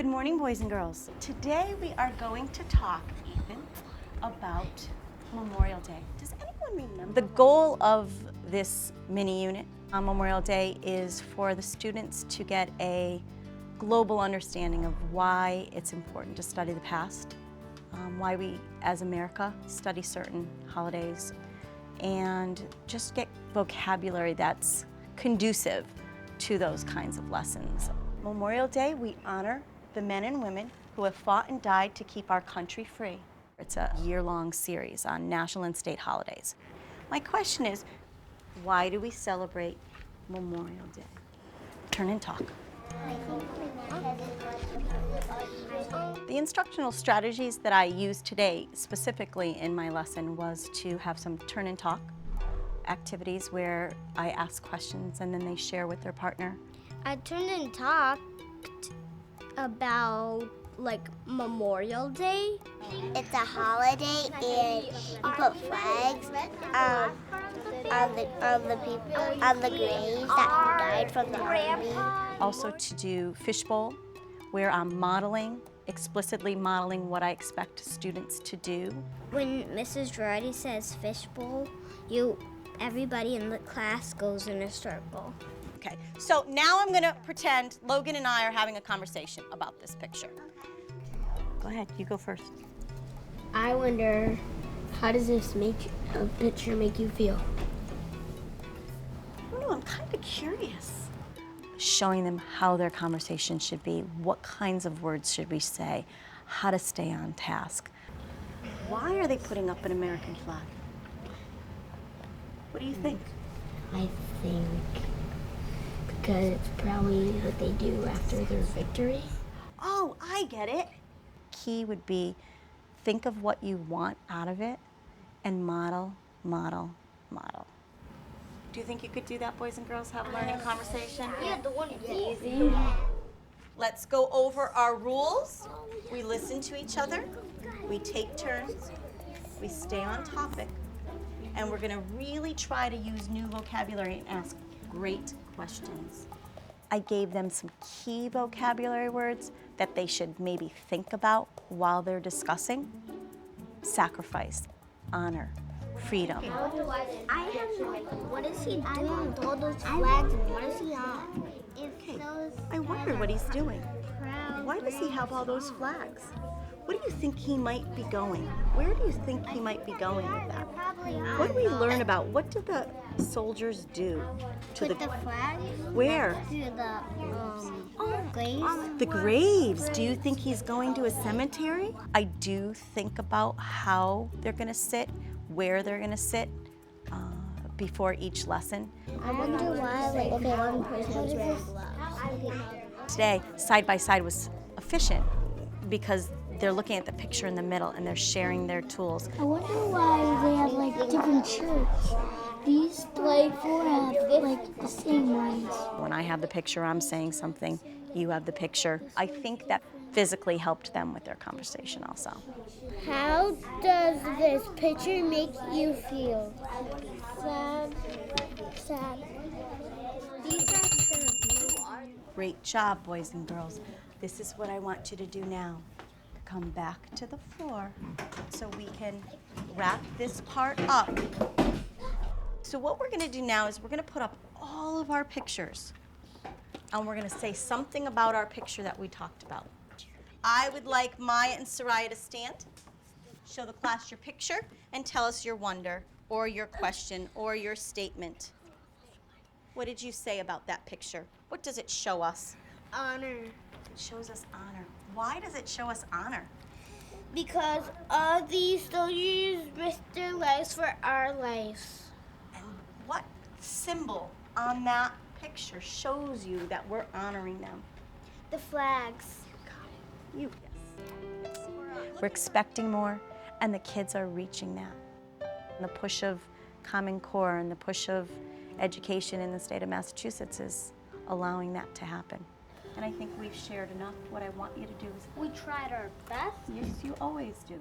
morning, boys and girls. Today we are going to talk, Ethan, about Memorial Day. Does anyone remember? The goal of this mini unit on Memorial Day is for the students to get a global understanding of why it's important to study the past, why we as America study certain holidays, and just get vocabulary that's conducive to those kinds of lessons. Memorial Day, we honor the men and women who have fought and died to keep our country free. It's a year-long series on national and state holidays. My question is, why do we celebrate Memorial Day? Turn and talk. The instructional strategies that I used today, specifically in my lesson, was to have some turn and talk activities where I ask questions and then they share with their partner. I turned and talked about Memorial Day. It's a holiday and you put flags on the graves that died from the army. Also to do fishbowl, where I'm explicitly modeling what I expect students to do. When Mrs. Girardi says fishbowl, everybody in the class goes in a circle. Okay, so now I'm gonna pretend Logan and I are having a conversation about this picture. Go ahead, you go first. I wonder, how does this picture make you feel? I don't know, I'm kind of curious. Showing them how their conversation should be, what kinds of words should we say, how to stay on task. Why are they putting up an American flag? What do you think? I think because it's probably what they do after their victory. Oh, I get it. Key would be think of what you want out of it and model, model, model. Do you think you could do that, boys and girls? Have a learning conversation? Yeah, the one is easy. Let's go over our rules. We listen to each other. We take turns. We stay on topic. And we're gonna really try to use new vocabulary and ask great questions. I gave them some key vocabulary words that they should maybe think about while they're discussing. Sacrifice, honor, freedom. What is he doing with all those flags and what is he on? Okay, I wonder what he's doing. Why does he have all those flags? What do you think he might be going? Where do you think he might be going with that? What do we learn about? What do the soldiers do to the flag? Where? To the graves. The graves. Do you think he's going to a cemetery? I do think about how they're going to sit, where they're going to sit before each lesson. I wonder why one person is wearing gloves. Today, side by side was efficient because they're looking at the picture in the middle and they're sharing their tools. I wonder why they have different shirts. These four have the same ones. When I have the picture, I'm saying something, you have the picture. I think that physically helped them with their conversation also. How does this picture make you feel? Sad. Great job, boys and girls. This is what I want you to do now. Come back to the floor so we can wrap this part up. So what we're gonna do now is we're gonna put up all of our pictures and we're gonna say something about our picture that we talked about. I would like Maya and Soraya to stand, show the class your picture, and tell us your wonder or your question or your statement. What did you say about that picture? What does it show us? Honor. It shows us honor. Why does it show us honor? Because all these soldiers risked their lives for our lives. And what symbol on that picture shows you that we're honoring them? The flags. Got it. You, yes. We're expecting more, and the kids are reaching that. And the push of Common Core and the push of education in the state of Massachusetts is allowing that to happen. And I think we've shared enough. What I want you to do is... We tried our best. Yes, you always do.